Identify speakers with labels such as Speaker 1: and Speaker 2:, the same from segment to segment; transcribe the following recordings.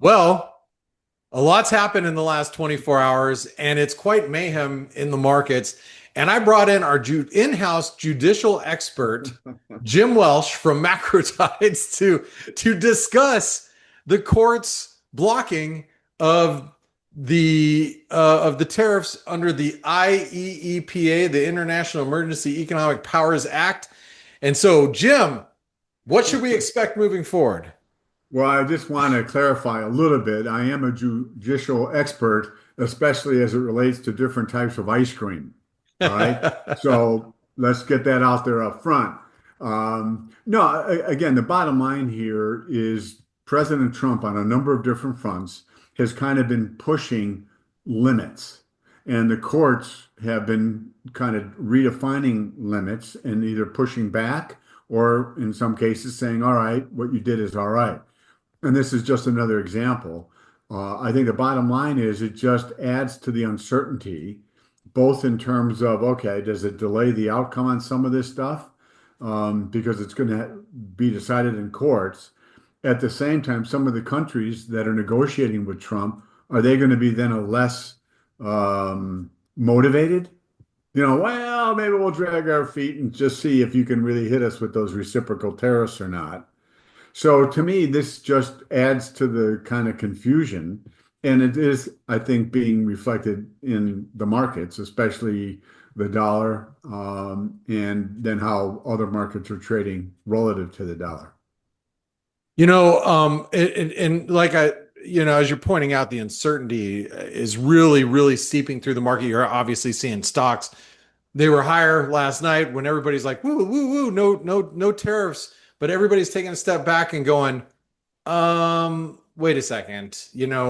Speaker 1: Well, a lot's happened in the last 24 hours, and it's quite mayhem in the markets. And I brought in our in-house judicial expert, Jim Welsh from Macro Tides, to discuss the court's blocking of the tariffs under the IEEPA, the International Emergency Economic Powers Act. And so, Jim, what should we expect moving forward?
Speaker 2: Well, I just want to clarify a little bit. I am a judicial expert, especially as it relates to different types of ice cream. All right. So let's get that out there up front. No, again, the bottom line here is President Trump, on a number of different fronts, has kind of been pushing limits. And the courts have been kind of redefining limits and either pushing back or, in some cases, saying, all right, what you did is all right. And this is just another example. I think the bottom line is it just adds to the uncertainty, both in terms of, okay, does it delay the outcome on some of this stuff? Because it's going to be decided in courts. At the same time, some of the countries that are negotiating with Trump, are they going to be then a less motivated? Well, maybe we'll drag our feet and just see if you can really hit us with those reciprocal tariffs or not. So to me, this just adds to the kind of confusion. And it is, I think, being reflected in the markets, especially the dollar, and then how other markets are trading relative to the dollar.
Speaker 1: And like as you're pointing out, the uncertainty is really, really seeping through the market. You're obviously seeing stocks. They were higher last night when everybody's like, woo, woo, woo, no, no, no tariffs. But everybody's taking a step back and going, wait a second. There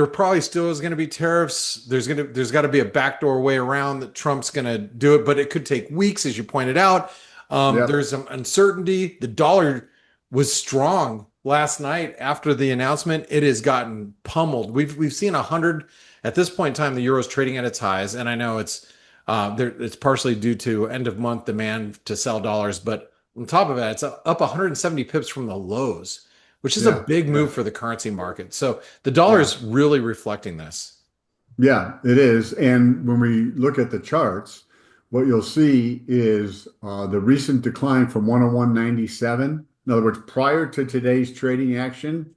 Speaker 1: probably still is going to be tariffs. There's got to be a backdoor way around that Trump's going to do it, but it could take weeks, as you pointed out.
Speaker 2: Yep.
Speaker 1: There's some uncertainty. The dollar was strong last night after the announcement. It has gotten pummeled. We've seen 100 at this point in time. The euro is trading at its highs, and I know it's partially due to end of month demand to sell dollars, but on top of that, it's up 170 pips from the lows, which is a
Speaker 2: Yeah.
Speaker 1: big
Speaker 2: Yeah.
Speaker 1: move for the currency market. So the dollar
Speaker 2: Yeah.
Speaker 1: is really reflecting this.
Speaker 2: Yeah, it is. And when we look at the charts, what you'll see is the recent decline from 101.97. In other words, prior to today's trading action,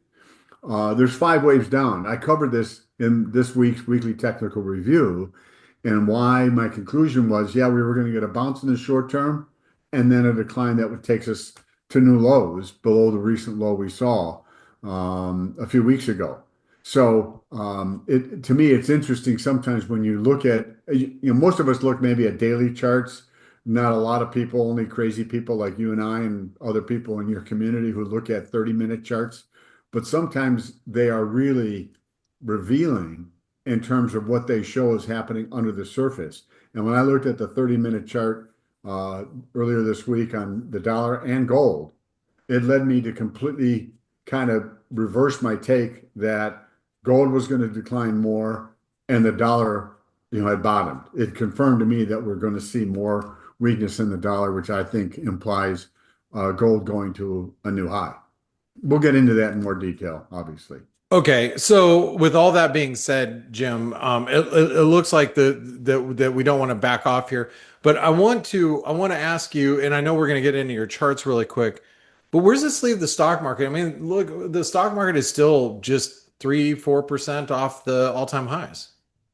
Speaker 2: there's 5 waves down. I covered this in this week's weekly technical review, and why my conclusion was, yeah, we were going to get a bounce in the short term and then a decline that would take us to new lows below the recent low we saw a few weeks ago. So to me, it's interesting sometimes when you look at, most of us look maybe at daily charts. Not a lot of people, only crazy people like you and I and other people in your community who look at 30-minute charts. But sometimes they are really revealing in terms of what they show is happening under the surface. And when I looked at the 30-minute chart earlier this week on the dollar and gold, it led me to completely kind of reverse my take that gold was going to decline more and the dollar, had bottomed. It confirmed to me that we're going to see more weakness in the dollar, which I think implies gold going to a new high. We'll get into that in more detail, obviously.
Speaker 1: Okay, so with all that being said, Jim, it looks like that we don't want to back off here, but I want to ask you, and I know we're going to get into your charts really quick, but where's this leave the stock market? I mean, look, the stock market is still just 3-4% off the all-time highs.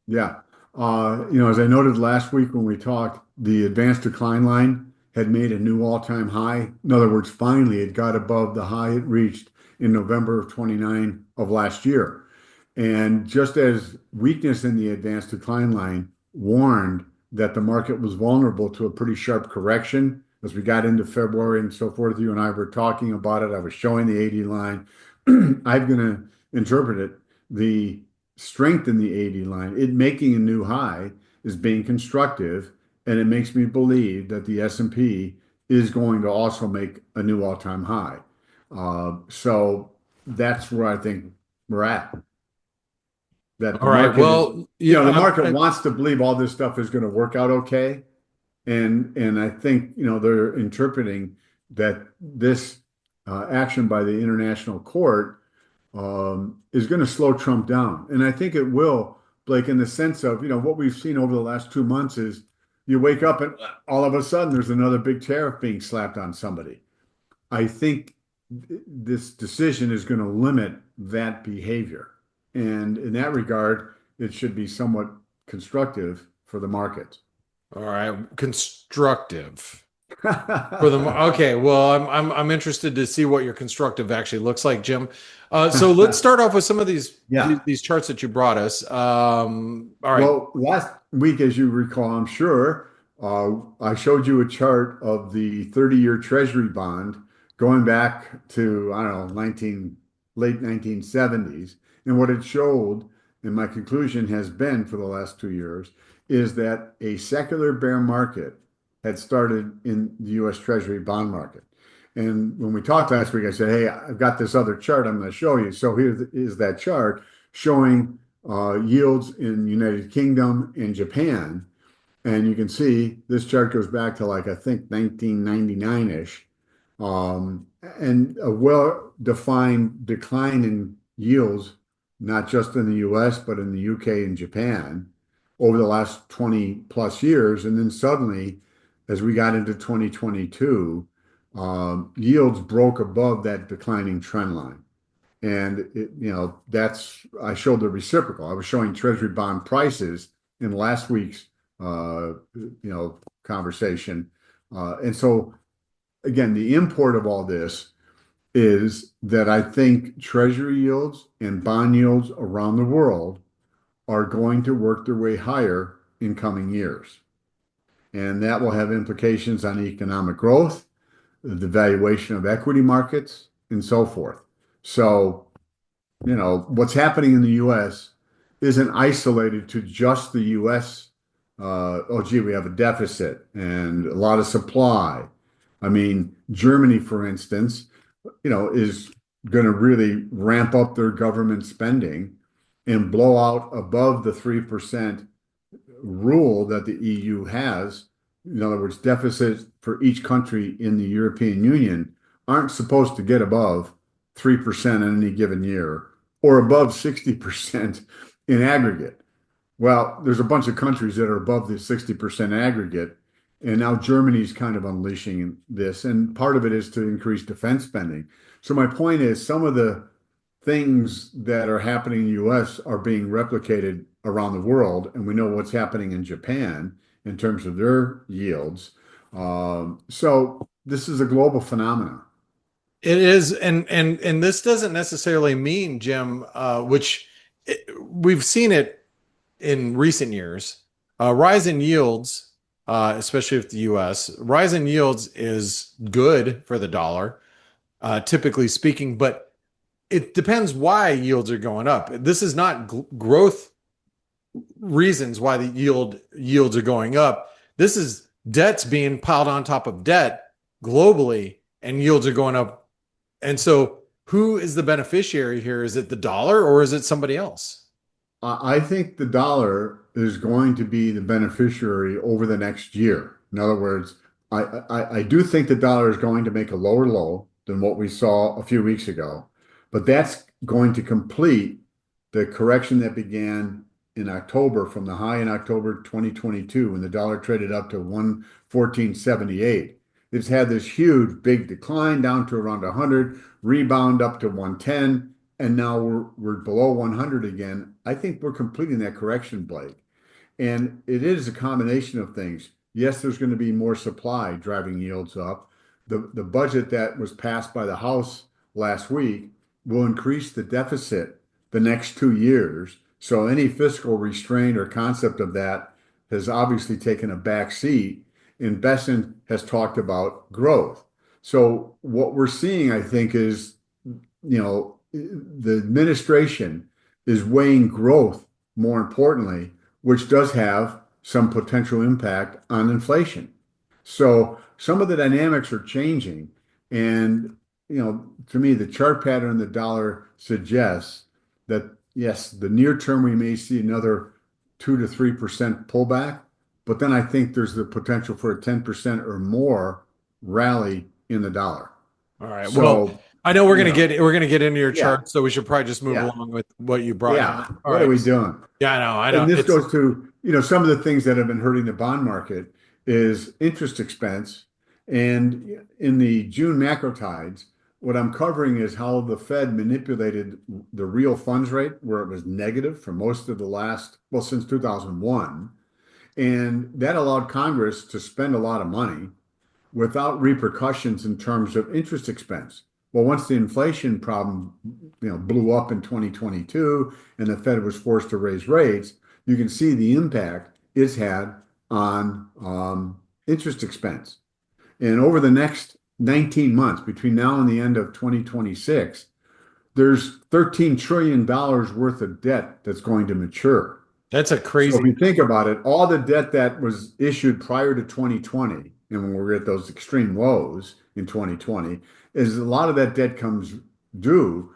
Speaker 2: Yeah. As I noted last week when we talked, the advanced decline line had made a new all-time high. In other words, finally, it got above the high it reached in November of 29 of last year. And just as weakness in the advanced decline line warned that the market was vulnerable to a pretty sharp correction as we got into February and so forth, you and I were talking about it. I was showing the 80 line. I'm going to interpret it. The strength in the 80 line, it making a new high is being constructive, and it makes me believe that the S&P is going to also make a new all-time high. So that's where I think we're at. That the
Speaker 1: All right.
Speaker 2: market is,
Speaker 1: Well,
Speaker 2: the
Speaker 1: yeah,
Speaker 2: market wants to believe all this stuff is going to work out okay. And I think, they're interpreting that this action by the International Court is going to slow Trump down. And I think it will, Blake, in the sense of, what we've seen over the last 2 months is you wake up and all of a sudden there's another big tariff being slapped on somebody. I think this decision is going to limit that behavior. And in that regard, it should be somewhat constructive for the market.
Speaker 1: All right, constructive for them. Okay, well, I'm interested to see what your constructive actually looks like, Jim. So let's start off with some of
Speaker 2: Yeah.
Speaker 1: these charts that you brought us. All right.
Speaker 2: Well, last week, as you recall, I'm sure, I showed you a chart of the 30-year Treasury bond going back to, I don't know, late 1970s. And what it showed, and my conclusion has been for the last 2 years, is that a secular bear market had started in the US Treasury bond market. And when we talked last week, I said, hey, I've got this other chart I'm going to show you. So here is that chart showing yields in United Kingdom and Japan. And you can see this chart goes back to like, I think 1999-ish, and a well-defined decline in yields, not just in the US, but in the UK and Japan over the last 20 plus years. And then suddenly, as we got into 2022, yields broke above that declining trend line. And I showed the reciprocal. I was showing Treasury bond prices in last week's, conversation. And so, again, the import of all this is that I think Treasury yields and bond yields around the world are going to work their way higher in coming years. And that will have implications on economic growth, the valuation of equity markets, and so forth. So, what's happening in the US isn't isolated to just the US. Oh, gee, we have a deficit and a lot of supply. I mean, Germany, for instance, is going to really ramp up their government spending and blow out above the 3% rule that the EU has. In other words, deficits for each country in the European Union aren't supposed to get above 3% in any given year or above 60% in aggregate. Well, there's a bunch of countries that are above the 60% aggregate, and now Germany's kind of unleashing this, and part of it is to increase defense spending. So my point is some of the things that are happening in the US are being replicated around the world, and we know what's happening in Japan in terms of their yields. So this is a global phenomenon.
Speaker 1: It is, and this doesn't necessarily mean, Jim, we've seen it in recent years. Rise in yields, especially with the U.S., rise in yields is good for the dollar, typically speaking, but it depends why yields are going up. This is not growth reasons why the yields are going up. This is debts being piled on top of debt globally, and yields are going up. And so who is the beneficiary here? Is it the dollar or is it somebody else?
Speaker 2: I think the dollar is going to be the beneficiary over the next year. In other words, I do think the dollar is going to make a lower low than what we saw a few weeks ago, but that's going to complete the correction that began in October from the high in October 2022 when the dollar traded up to 114.78. It's had this huge big decline down to around 100, rebound up to 110, and now we're below 100 again. I think we're completing that correction, Blake. And it is a combination of things. Yes, there's going to be more supply driving yields up. The budget that was passed by the House last week will increase the deficit the next 2 years. So any fiscal restraint or concept of that has obviously taken a back seat. And Besson has talked about growth. So what we're seeing, I think, is, the administration is weighing growth more importantly, which does have some potential impact on inflation. So some of the dynamics are changing. And, to me, the chart pattern in the dollar suggests that, yes, the near term, we may see another 2 to 3% pullback. But then I think there's the potential for a 10% or more rally in the dollar.
Speaker 1: All right. Well,
Speaker 2: So
Speaker 1: I know
Speaker 2: you know,
Speaker 1: we're gonna get into your
Speaker 2: yeah,
Speaker 1: chart, so we should probably just move
Speaker 2: yeah,
Speaker 1: along with what you brought
Speaker 2: yeah.
Speaker 1: here. All
Speaker 2: What are
Speaker 1: right.
Speaker 2: we doing?
Speaker 1: Yeah, I know. I
Speaker 2: And
Speaker 1: know.
Speaker 2: this
Speaker 1: It's
Speaker 2: goes to, some of the things that have been hurting the bond market is interest expense. And in the June macro tides, what I'm covering is how the Fed manipulated the real funds rate, where it was negative for most of the last, well, since 2001. And that allowed Congress to spend a lot of money without repercussions in terms of interest expense. Well, once the inflation problem, blew up in 2022 and the Fed was forced to raise rates, you can see the impact it's had on interest expense. And over the next 19 months, between now and the end of 2026, there's $13 trillion worth of debt that's going to mature.
Speaker 1: that's a
Speaker 2: So if
Speaker 1: crazy
Speaker 2: you think about it, all the debt that was issued prior to 2020, and when we were at those extreme lows in 2020, is a lot of that debt comes due,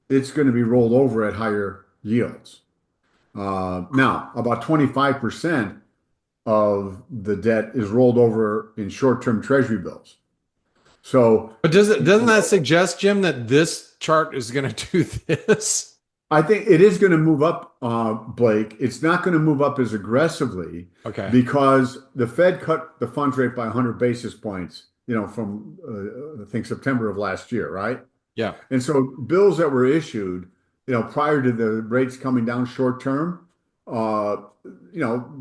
Speaker 2: it's going to be rolled over at higher yields. Now, about 25% of the debt is rolled over in short-term treasury bills. So
Speaker 1: But doesn't that suggest, Jim, that this chart is going to do this?
Speaker 2: I think it is going to move up, Blake. It's not going to move up as aggressively
Speaker 1: Okay.
Speaker 2: because the Fed cut the funds rate by 100 basis points, from I think September of last year, right?
Speaker 1: Yeah.
Speaker 2: And so bills that were issued, prior to the rates coming down short term, uh,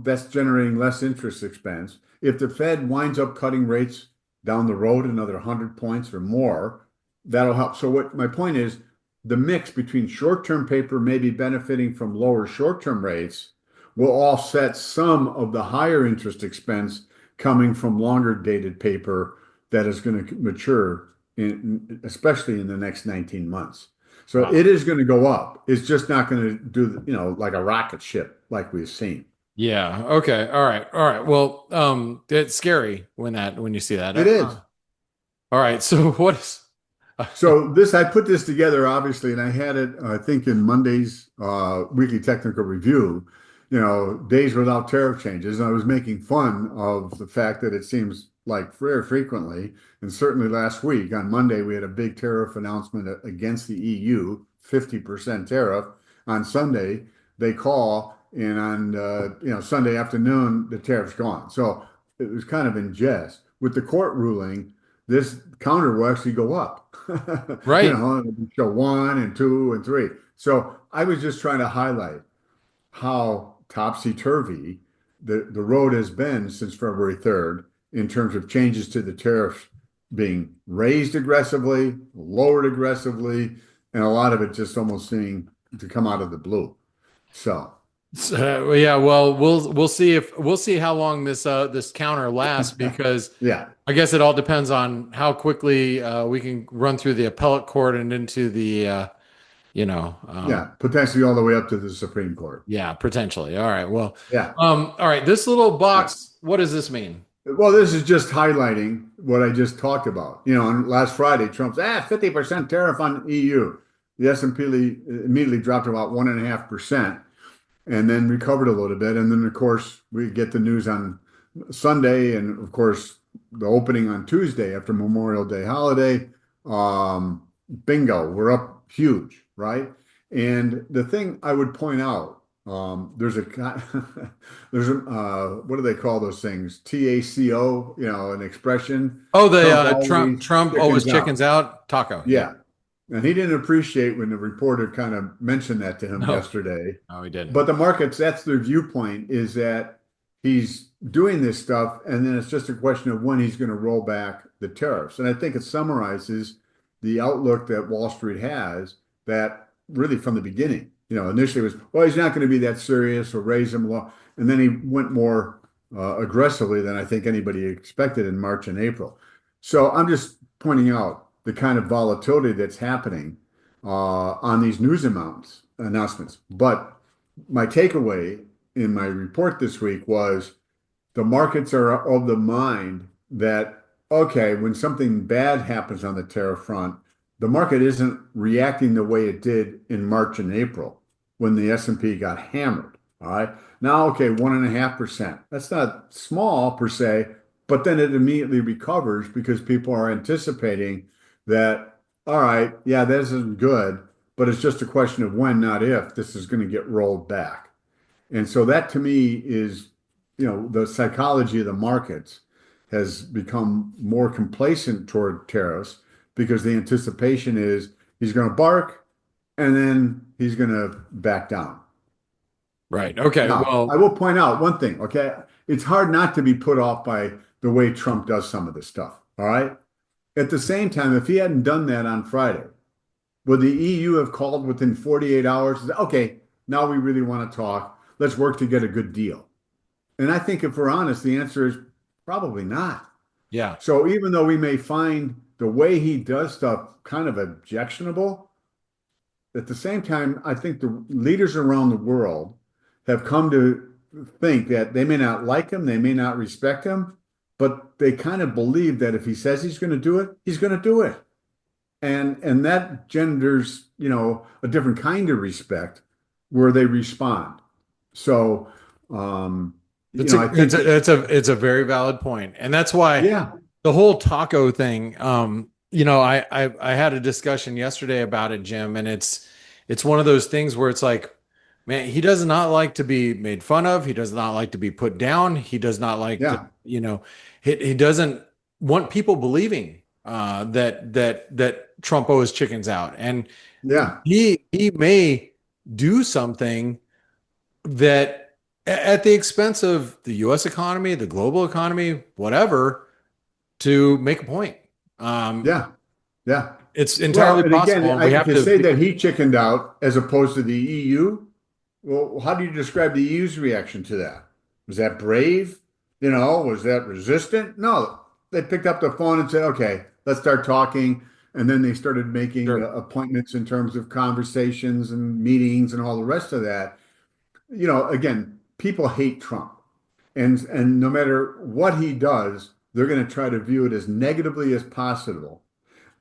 Speaker 2: that's generating less interest expense. If the Fed winds up cutting rates down the road another 100 points or more, that'll help. So what my point is, the mix between short-term paper maybe benefiting from lower short-term rates will offset some of the higher interest expense coming from longer dated paper that is going to mature especially in the next 19 months. So
Speaker 1: Wow.
Speaker 2: it is going to go up. It's just not going to do, like a rocket ship like we've seen.
Speaker 1: Yeah. Okay. All right. All right. Well, it's scary when you see that.
Speaker 2: It is.
Speaker 1: All right. So what is
Speaker 2: So I put this together obviously, and I had it, I think, in Monday's weekly technical review, days without tariff changes. And I was making fun of the fact that it seems like very frequently, and certainly last week on Monday, we had a big tariff announcement against the EU, 50% tariff. On Sunday, they call, and on Sunday afternoon, the tariff's gone. So it was kind of in jest. With the court ruling, this counter will actually go up.
Speaker 1: right?
Speaker 2: Show one and two and three. So I was just trying to highlight how topsy-turvy the road has been since February 3rd in terms of changes to the tariffs being raised aggressively, lowered aggressively, and a lot of it just almost seeming to come out of the blue. So
Speaker 1: So, yeah, well, we'll see how long this counter lasts because
Speaker 2: yeah,
Speaker 1: I guess it all depends on how quickly we can run through the appellate court and into the you know
Speaker 2: yeah, potentially all the way up to the Supreme Court.
Speaker 1: yeah, potentially. All right. Well,
Speaker 2: Yeah.
Speaker 1: all right, this little
Speaker 2: All right.
Speaker 1: box, what does this mean?
Speaker 2: Well, this is just highlighting what I just talked about. On last Friday, Trump's 50% tariff on EU. The S&P immediately dropped about 1.5% and then recovered a little bit. And then, of course, we get the news on Sunday and, of course, the opening on Tuesday after Memorial Day holiday. Bingo, we're up huge, right? And the thing I would point out, there's a there's a what do they call those things? TACO, an expression.
Speaker 1: Oh, the
Speaker 2: Trump always
Speaker 1: Trump always
Speaker 2: chickens
Speaker 1: chickens
Speaker 2: out.
Speaker 1: out taco. Yeah.
Speaker 2: Yeah. And he didn't appreciate when the reporter kind of mentioned that to him
Speaker 1: No,
Speaker 2: yesterday.
Speaker 1: no, he didn't.
Speaker 2: But the markets, that's their viewpoint, is that he's doing this stuff, and then it's just a question of when he's going to roll back the tariffs. And I think it summarizes the outlook that Wall Street has that really from the beginning, initially was, well, he's not going to be that serious or raise them low. And then he went more aggressively than I think anybody expected in March and April. So I'm just pointing out the kind of volatility that's happening on these news announcements. But my takeaway in my report this week was the markets are of the mind that, okay, when something bad happens on the tariff front, the market isn't reacting the way it did in March and April when the S&P got hammered. All right. Now, okay, 1.5%. That's not small per se, but then it immediately recovers because people are anticipating that all right, yeah, this isn't good, but it's just a question of when, not if, this is going to get rolled back. And so that to me is, the psychology of the markets has become more complacent toward tariffs because the anticipation is he's going to bark and then he's going to back down.
Speaker 1: Right. Okay.
Speaker 2: Now, I
Speaker 1: Well,
Speaker 2: will point out one thing, okay? It's hard not to be put off by the way Trump does some of this stuff, all right? At the same time, if he hadn't done that on Friday, would the EU have called within 48 hours? Okay, now we really want to talk. Let's work to get a good deal. And I think if we're honest, the answer is probably not.
Speaker 1: yeah.
Speaker 2: So even though we may find the way he does stuff kind of objectionable, at the same time, I think the leaders around the world have come to think that they may not like him, they may not respect him, but they kind of believe that if he says he's going to do it, he's going to do it. And that genders, a different kind of respect where they respond. So,
Speaker 1: It's
Speaker 2: I
Speaker 1: a
Speaker 2: think that,
Speaker 1: it's a very valid point. And that's why
Speaker 2: yeah,
Speaker 1: the whole taco thing, I had a discussion yesterday about it, Jim, and it's one of those things where it's like, man, he does not like to be made fun of. He does not like to be put down. He does not like to,
Speaker 2: yeah,
Speaker 1: he doesn't want people believing that Trump owes chickens out. And
Speaker 2: yeah,
Speaker 1: he may do something that at the expense of the US economy, the global economy, whatever, to make a point. Um,
Speaker 2: yeah, yeah.
Speaker 1: it's
Speaker 2: Well,
Speaker 1: entirely
Speaker 2: and again,
Speaker 1: possible, and we have
Speaker 2: to
Speaker 1: to
Speaker 2: say
Speaker 1: be,
Speaker 2: that he chickened out as opposed to the EU, well, how do you describe the EU's reaction to that? Was that brave? Was that resistant? No, they picked up the phone and said, okay, let's start talking. And then they started making
Speaker 1: sure.
Speaker 2: appointments in terms of conversations and meetings and all the rest of that. Again, people hate Trump. And no matter what he does, they're going to try to view it as negatively as possible.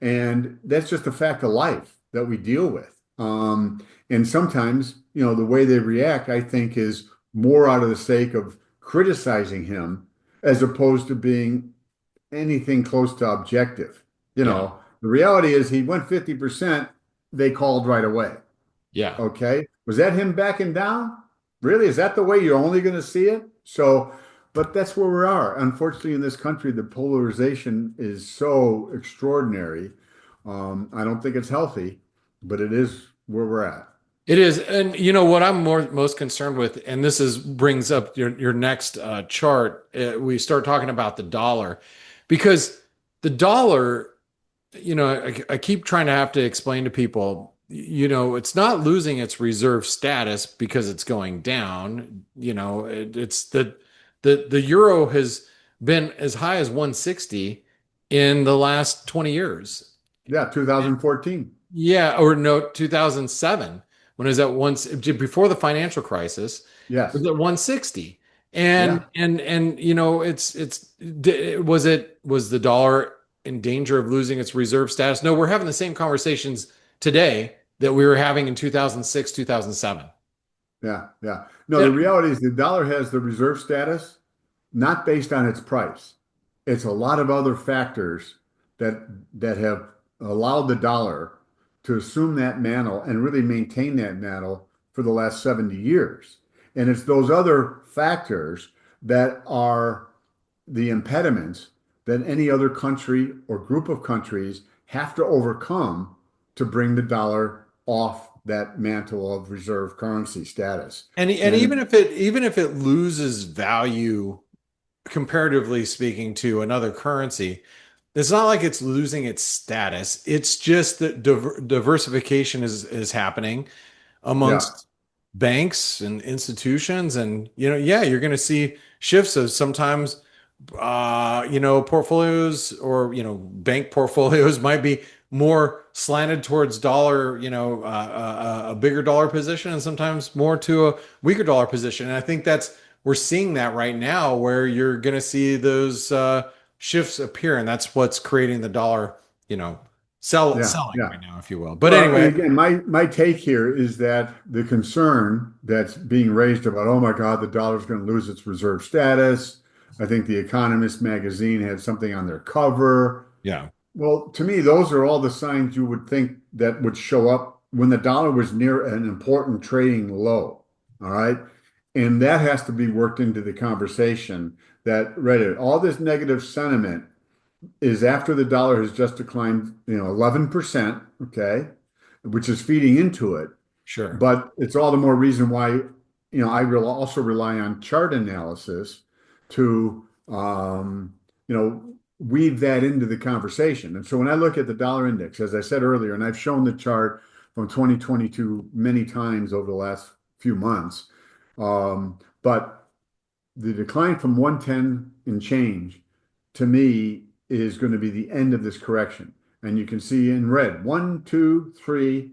Speaker 2: And that's just a fact of life that we deal with. And sometimes, the way they react, I think, is more out of the sake of criticizing him as opposed to being anything close to objective.
Speaker 1: Yeah,
Speaker 2: The reality is he went 50%, they called right away.
Speaker 1: yeah.
Speaker 2: Okay. Was that him backing down? Really? Is that the way you're only going to see it? So, but that's where we are. Unfortunately, in this country, the polarization is so extraordinary. I don't think it's healthy, but it is where we're at.
Speaker 1: It is, and what I'm most concerned with, and this is brings up your next chart. We start talking about the dollar, because the dollar, I keep trying to have to explain to people, it's not losing its reserve status because it's going down. It's the euro has been as high as 160 in the last 20 years.
Speaker 2: Yeah, 2014.
Speaker 1: Yeah, or no, 2007, when it was at once before the financial crisis, it was
Speaker 2: Yes.
Speaker 1: at 160. And
Speaker 2: Yeah.
Speaker 1: was the dollar in danger of losing its reserve status? No, we're having the same conversations today that we were having in 2006, 2007.
Speaker 2: Yeah. Yeah. No,
Speaker 1: Yeah.
Speaker 2: the reality is the dollar has the reserve status not based on its price. It's a lot of other factors that have allowed the dollar to assume that mantle and really maintain that mantle for the last 70 years. And it's those other factors that are the impediments that any other country or group of countries have to overcome to bring the dollar off that mantle of reserve currency status.
Speaker 1: And
Speaker 2: And
Speaker 1: even if it loses value comparatively speaking to another currency, it's not like it's losing its status. It's just that diversification is happening
Speaker 2: yeah,
Speaker 1: amongst banks and institutions, and yeah, you're going to see shifts of sometimes portfolios, or bank portfolios might be more slanted towards dollar, a bigger dollar position, and sometimes more to a weaker dollar position. And I think we're seeing that right now, where you're going to see those shifts appear, and that's what's creating the dollar,
Speaker 2: yeah,
Speaker 1: selling
Speaker 2: yeah.
Speaker 1: right now, if you will. But
Speaker 2: Well, and
Speaker 1: anyway,
Speaker 2: again, my take here is that the concern that's being raised about, oh my God, the dollar's going to lose its reserve status. I think the Economist magazine had something on their cover.
Speaker 1: yeah.
Speaker 2: Well, to me, those are all the signs you would think that would show up when the dollar was near an important trading low. All right. And that has to be worked into the conversation that Reddit, all this negative sentiment is after the dollar has just declined, 11%, okay, which is feeding into it.
Speaker 1: Sure.
Speaker 2: But it's all the more reason why, I will also rely on chart analysis to, weave that into the conversation. And so when I look at the dollar index, as I said earlier, and I've shown the chart from 2022 many times over the last few months, but the decline from 110 and change to me is going to be the end of this correction. And you can see in red, one, two, three,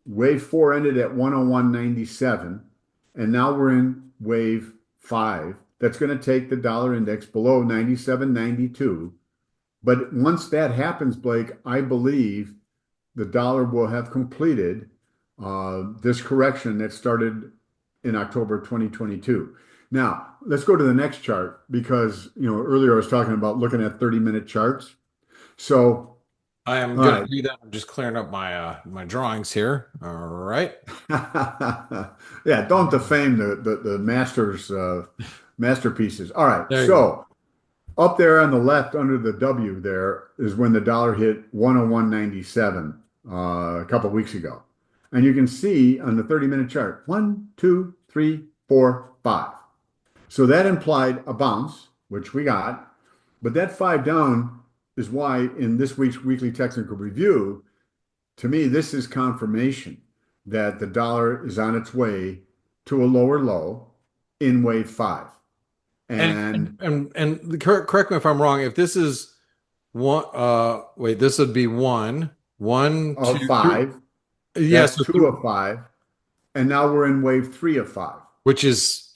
Speaker 2: wave four ended at 101.97. And now we're in wave five. That's going to take the dollar index below 97.92. But once that happens, Blake, I believe the dollar will have completed this correction that started in October 2022. Now, let's go to the next chart because, earlier I was talking about looking at 30-minute charts. So,
Speaker 1: I am
Speaker 2: all
Speaker 1: going
Speaker 2: right.
Speaker 1: to do that. I'm just clearing up my drawings here. All right.
Speaker 2: Yeah, don't defame the masterpieces. All right.
Speaker 1: There you go.
Speaker 2: So, up there on the left under the W there is when the dollar hit 101.97 a couple of weeks ago. And you can see on the 30-minute chart, one, two, three, four, five. So that implied a bounce, which we got. But that five down is why in this week's weekly technical review, to me, this is confirmation that the dollar is on its way to a lower low in wave five.
Speaker 1: And
Speaker 2: And
Speaker 1: correct me if I'm wrong. If this is one, wait, this would be one,
Speaker 2: of
Speaker 1: two, three.
Speaker 2: five,
Speaker 1: Yeah,
Speaker 2: that's
Speaker 1: so
Speaker 2: two of five. And now we're in wave three of five.
Speaker 1: which is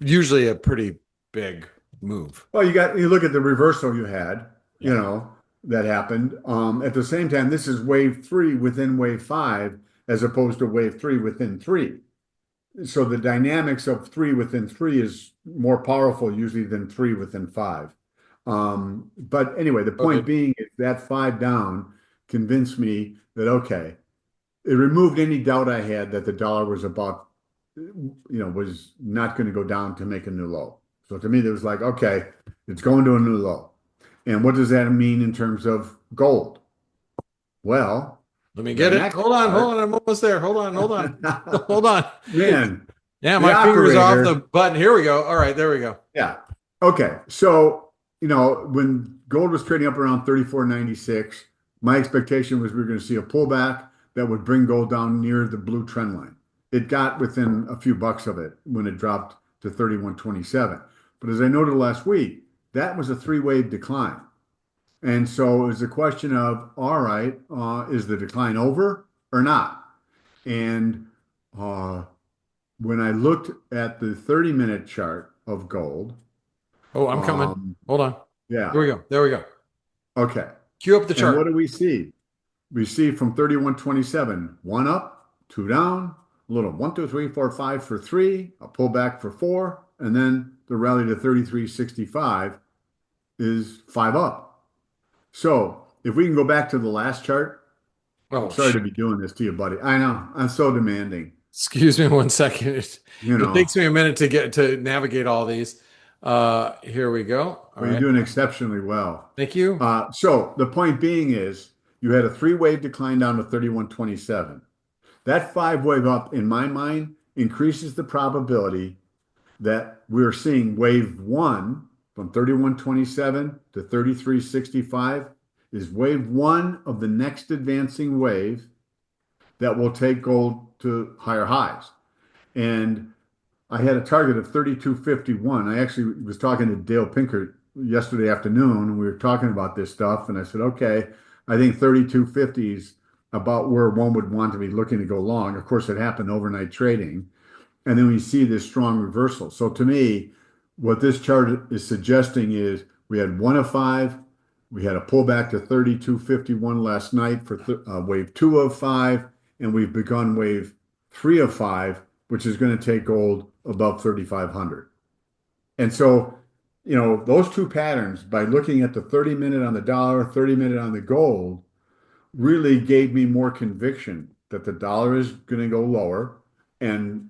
Speaker 1: usually a pretty big move.
Speaker 2: Well, you look at the reversal you had,
Speaker 1: Yeah.
Speaker 2: that happened. At the same time, this is wave three within wave five, as opposed to wave three within three. So the dynamics of three within three is more powerful usually than three within five. But anyway, the point
Speaker 1: Okay.
Speaker 2: being is that five down convinced me that okay, it removed any doubt I had that the dollar was was not going to go down to make a new low. So to me, it was like, okay, it's going to a new low. And what does that mean in terms of gold? Well,
Speaker 1: Let me
Speaker 2: the
Speaker 1: get it.
Speaker 2: next
Speaker 1: Hold on.
Speaker 2: part,
Speaker 1: I'm almost there. Hold on. Hold on.
Speaker 2: man,
Speaker 1: Yeah,
Speaker 2: the
Speaker 1: my finger's off the
Speaker 2: operator.
Speaker 1: button. Here we go. All right, there we go.
Speaker 2: Yeah. Okay. So, when gold was trading up around 34.96, my expectation was we were going to see a pullback that would bring gold down near the blue trend line. It got within a few bucks of it when it dropped to 31.27. But as I noted last week, that was a three-wave decline. And so it was a question of, all right, is the decline over or not? And uh, when I looked at the 30-minute chart of gold,
Speaker 1: Oh, I'm coming.
Speaker 2: um,
Speaker 1: Hold on.
Speaker 2: yeah.
Speaker 1: Here we go. There we go.
Speaker 2: Okay.
Speaker 1: Cue up the
Speaker 2: And what
Speaker 1: chart.
Speaker 2: do we see? We see from 31.27, one up, two down, a little one, two, three, four, five for three, a pullback for four, and then the rally to 33.65 is five up. So if we can go back to the last chart, I'm
Speaker 1: Oh,
Speaker 2: sorry to
Speaker 1: shit.
Speaker 2: be doing this to you, buddy. I know I'm so demanding.
Speaker 1: Excuse me one second.
Speaker 2: You
Speaker 1: It
Speaker 2: know,
Speaker 1: takes me a minute to get to navigate all these. Here we go. All
Speaker 2: well, you're
Speaker 1: right.
Speaker 2: doing exceptionally well.
Speaker 1: Thank you.
Speaker 2: So the point being is you had a three-wave decline down to 31.27. That five wave up, in my mind, increases the probability that we're seeing wave one from 31.27 to 33.65 is wave one of the next advancing wave that will take gold to higher highs. And I had a target of 32.51. I actually was talking to Dale Pinkert yesterday afternoon, and we were talking about this stuff. And I said, okay, I think 32.50 is about where one would want to be looking to go long. Of course, it happened overnight trading. And then we see this strong reversal. So to me, what this chart is suggesting is we had one of five. We had a pullback to 32.51 last night for wave two of five. And we've begun wave three of five, which is going to take gold above 3,500. And so those two patterns by looking at the 30-minute on the dollar, 30-minute on the gold really gave me more conviction that the dollar is going to go lower and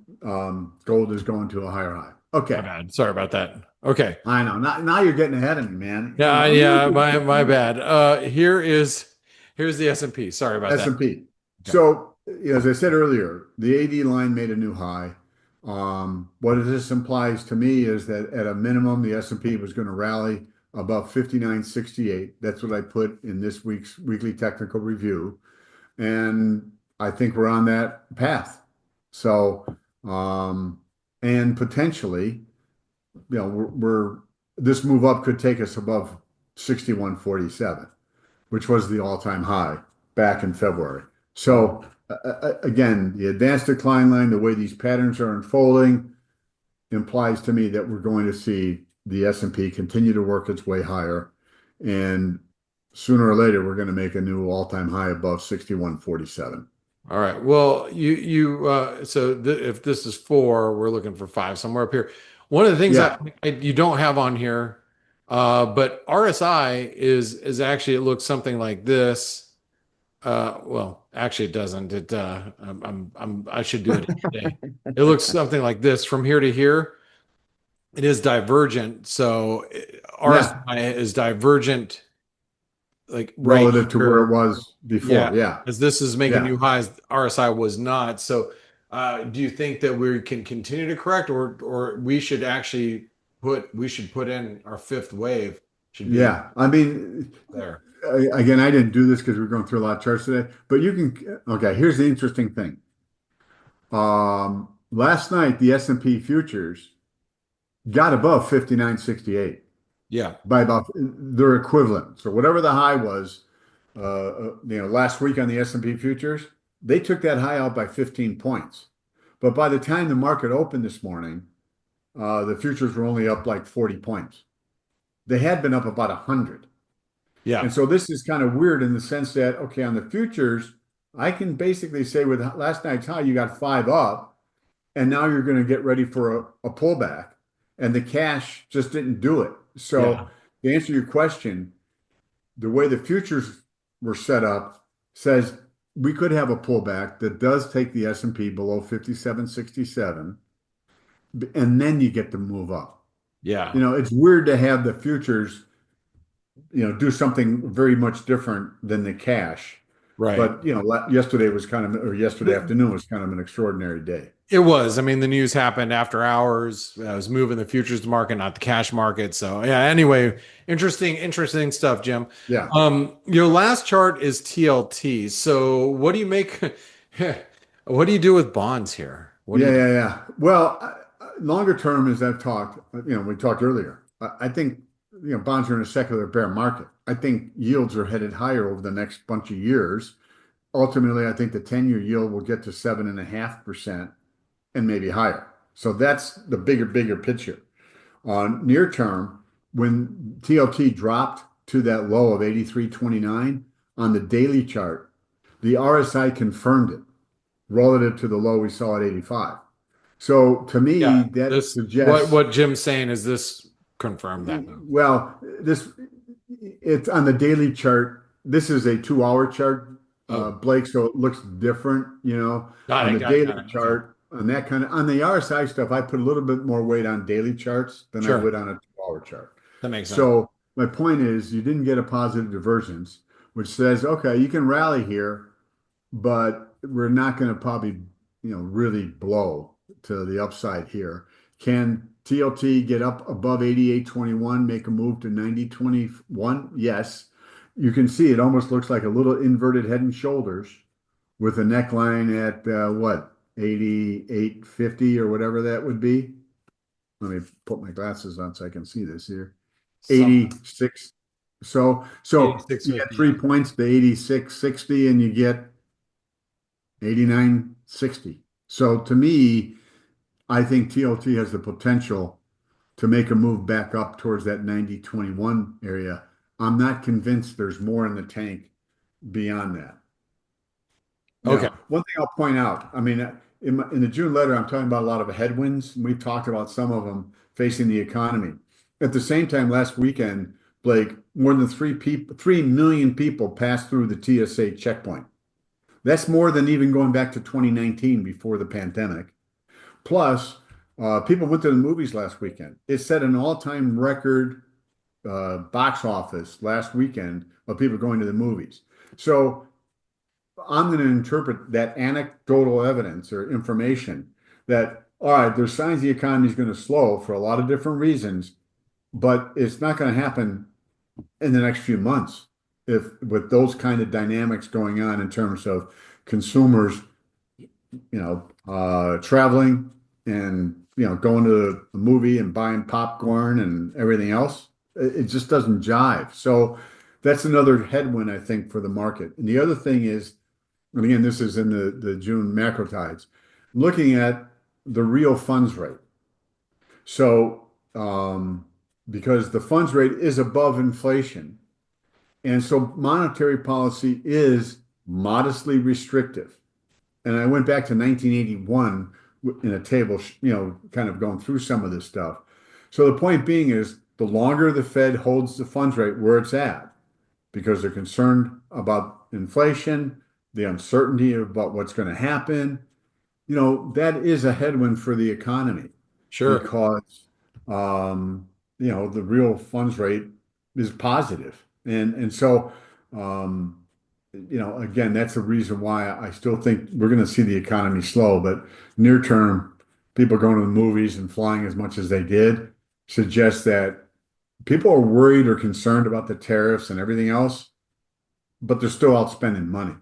Speaker 2: gold is going to a higher high.
Speaker 1: My
Speaker 2: Okay.
Speaker 1: bad. Sorry about that. Okay.
Speaker 2: I know. Now you're getting ahead of me, man.
Speaker 1: Yeah, yeah, my bad. Here's the S&P. Sorry about that.
Speaker 2: S&P.
Speaker 1: Okay.
Speaker 2: So, as I said earlier, the AD line made a new high. What this implies to me is that at a minimum, the S&P was going to rally above 59.68. That's what I put in this week's weekly technical review. And I think we're on that path. So, and potentially, we're this move up could take us above 61.47, which was the all-time high back in February. So again, the advanced decline line, the way these patterns are unfolding, implies to me that we're going to see the S&P continue to work its way higher, and sooner or later we're going to make a new all-time high above 61.47.
Speaker 1: All right. Well, so if this is four, we're looking for five somewhere up here. One of the things
Speaker 2: Yeah,
Speaker 1: you don't have on here, but RSI is actually it looks something like this. Well, actually it doesn't. I should do it each day. It looks something like this from here to here. It is divergent. So
Speaker 2: yeah,
Speaker 1: RSI is divergent, like right
Speaker 2: relative to where it
Speaker 1: here.
Speaker 2: was before.
Speaker 1: Yeah,
Speaker 2: Yeah,
Speaker 1: as this is making
Speaker 2: yeah.
Speaker 1: new highs, RSI was not. So, do you think that we can continue to correct, or we should put in our fifth wave should be
Speaker 2: Yeah, I mean,
Speaker 1: there?
Speaker 2: again, I didn't do this because we're going through a lot of charts today, but you can, okay, here's the interesting thing. Last night, the S&P futures got above 59.68
Speaker 1: Yeah,
Speaker 2: by about their equivalent. So whatever the high was, last week on the S&P futures, they took that high out by 15 points. But by the time the market opened this morning, the futures were only up like 40 points. They had been up about 100.
Speaker 1: yeah,
Speaker 2: And so this is kind of weird in the sense that, okay, on the futures, I can basically say with last night's high, you got five up, and now you're going to get ready for a pullback. And the cash just didn't do it.
Speaker 1: yeah,
Speaker 2: So to answer your question, the way the futures were set up says we could have a pullback that does take the S&P below 57.67, and then you get to move up.
Speaker 1: yeah.
Speaker 2: It's weird to have the futures do something very much different than the cash.
Speaker 1: Right.
Speaker 2: But yesterday was or yesterday afternoon was kind of an extraordinary day.
Speaker 1: It was. I mean, the news happened after hours. I was moving the futures market, not the cash market. So yeah. Anyway, interesting stuff, Jim.
Speaker 2: Yeah,
Speaker 1: Your last chart is TLT. So what do you make? What do you do with bonds here? What do
Speaker 2: yeah,
Speaker 1: you do?
Speaker 2: yeah, yeah. Well, longer term, as I've talked, we talked earlier. I think bonds are in a secular bear market. I think yields are headed higher over the next bunch of years. Ultimately, I think the 10-year yield will get to 7.5% and maybe higher. So that's the bigger picture. On near term, when TLT dropped to that low of 83.29 on the daily chart, the RSI confirmed it relative to the low we saw at 85. So to me,
Speaker 1: Yeah,
Speaker 2: that
Speaker 1: this
Speaker 2: suggests,
Speaker 1: what Jim's saying is this confirmed that move.
Speaker 2: well, it's on the daily chart. This is a 2-hour chart,
Speaker 1: Oh,
Speaker 2: Blake, so it looks different,
Speaker 1: got
Speaker 2: on
Speaker 1: it,
Speaker 2: the
Speaker 1: got it,
Speaker 2: daily
Speaker 1: got it. Okay,
Speaker 2: chart, on that kind of, on the RSI stuff, I put a little bit more weight on daily charts than I would
Speaker 1: sure,
Speaker 2: on a 2-hour chart.
Speaker 1: that makes sense.
Speaker 2: So my point is you didn't get a positive divergence, which says, okay, you can rally here, but we're not going to probably, really blow to the upside here. Can TLT get up above 88.21, make a move to 90.21? Yes. You can see it almost looks like a little inverted head and shoulders with a neckline at what, 88.50 or whatever that would be. Let me put my glasses on so I can see this here.
Speaker 1: Some
Speaker 2: 86. So you get
Speaker 1: 86.50. Yeah,
Speaker 2: 3 points to 86.60 and you get 89.60. So to me, I think TLT has the potential to make a move back up towards that 90.21 area. I'm not convinced there's more in the tank beyond that.
Speaker 1: okay.
Speaker 2: One thing I'll point out, I mean, in the June letter, I'm talking about a lot of headwinds, and we've talked about some of them facing the economy. At the same time, last weekend, Blake, more than 3 million people passed through the TSA checkpoint. That's more than even going back to 2019 before the pandemic. Plus, people went to the movies last weekend. It set an all-time record box office last weekend of people going to the movies. So I'm going to interpret that anecdotal evidence or information that, all right, there's signs the economy is going to slow for a lot of different reasons, but it's not going to happen in the next few months if with those kind of dynamics going on in terms of consumers, traveling and, going to a movie and buying popcorn and everything else. It just doesn't jive. So that's another headwind, I think, for the market. And the other thing is, and again, this is in the June macro tides, looking at the real funds rate. So, because the funds rate is above inflation, and so monetary policy is modestly restrictive. And I went back to 1981 in a table, kind of going through some of this stuff. So the point being is the longer the Fed holds the funds rate where it's at, because they're concerned about inflation, the uncertainty about what's going to happen, that is a headwind for the economy.
Speaker 1: Sure.
Speaker 2: Because, the real funds rate is positive. And so, again, that's the reason why I still think we're going to see the economy slow. But near term, people going to the movies and flying as much as they did suggests that people are worried or concerned about the tariffs and everything else, but they're still out spending money.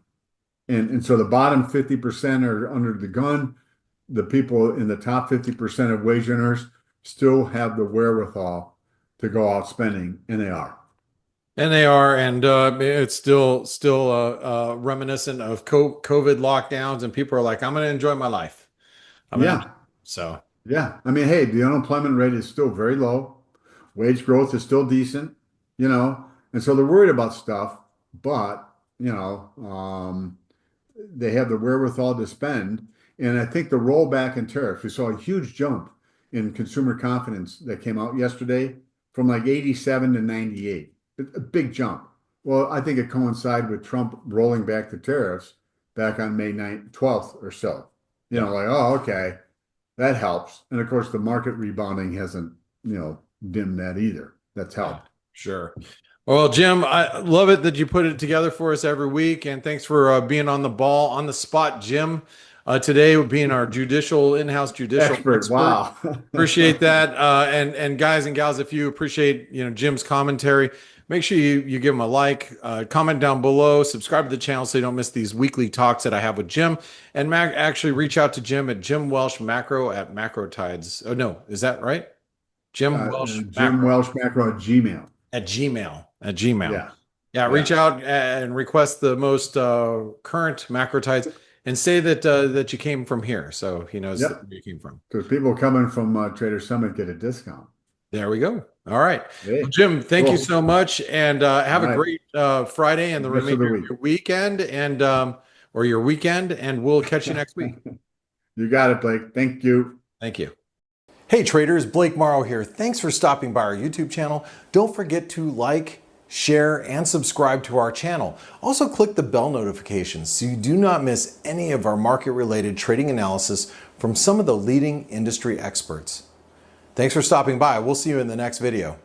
Speaker 2: And so the bottom 50% are under the gun. The people in the top 50% of wage earners still have the wherewithal to go out spending, and they are.
Speaker 1: And they are, and it's still reminiscent of COVID lockdowns, and people are like, "I'm going to enjoy my life."
Speaker 2: Yeah.
Speaker 1: So
Speaker 2: Yeah. I mean, hey, the unemployment rate is still very low. Wage growth is still decent, and so they're worried about stuff, but, they have the wherewithal to spend. And I think the rollback in tariffs, we saw a huge jump in consumer confidence that came out yesterday from like 87 to 98, a big jump. Well, I think it coincided with Trump rolling back the tariffs back on May 9th, 12th or so. Like, oh, okay, that helps. And of course, the market rebounding hasn't, dimmed that either. That's helped.
Speaker 1: sure. Well, Jim, I love it that you put it together for us every week, and thanks for being on the ball, on the spot, Jim. Today, being our in-house judicial
Speaker 2: Expert. Wow.
Speaker 1: Appreciate that. And guys and gals, if you appreciate Jim's commentary, make sure you give him a like, comment down below, subscribe to the channel so you don't miss these weekly talks that I have with Jim. And actually reach out to Jim at Jim Welsh Macro at Macro Tides. Oh no, is that right? Jim Welsh
Speaker 2: Jim
Speaker 1: Macro
Speaker 2: Welsh Macro at Gmail.
Speaker 1: at Gmail.
Speaker 2: Yeah.
Speaker 1: Yeah, reach out and request the most current macro tides and say that you came from here, so he knows where you came from.
Speaker 2: Because people coming from Trader Summit get a discount.
Speaker 1: There we go. All right.
Speaker 2: Hey,
Speaker 1: well, Jim, thank you so much, and have a great Friday and the remainder of your weekend or your weekend, and we'll catch you next week.
Speaker 2: You got it, Blake. Thank you.
Speaker 1: Thank you. Hey traders, Blake Morrow here. Thanks for stopping by our YouTube channel. Don't forget to like, share, and subscribe to our channel. Also click the bell notifications so you do not miss any of our market-related trading analysis from some of the leading industry experts. Thanks for stopping by. We'll see you in the next video.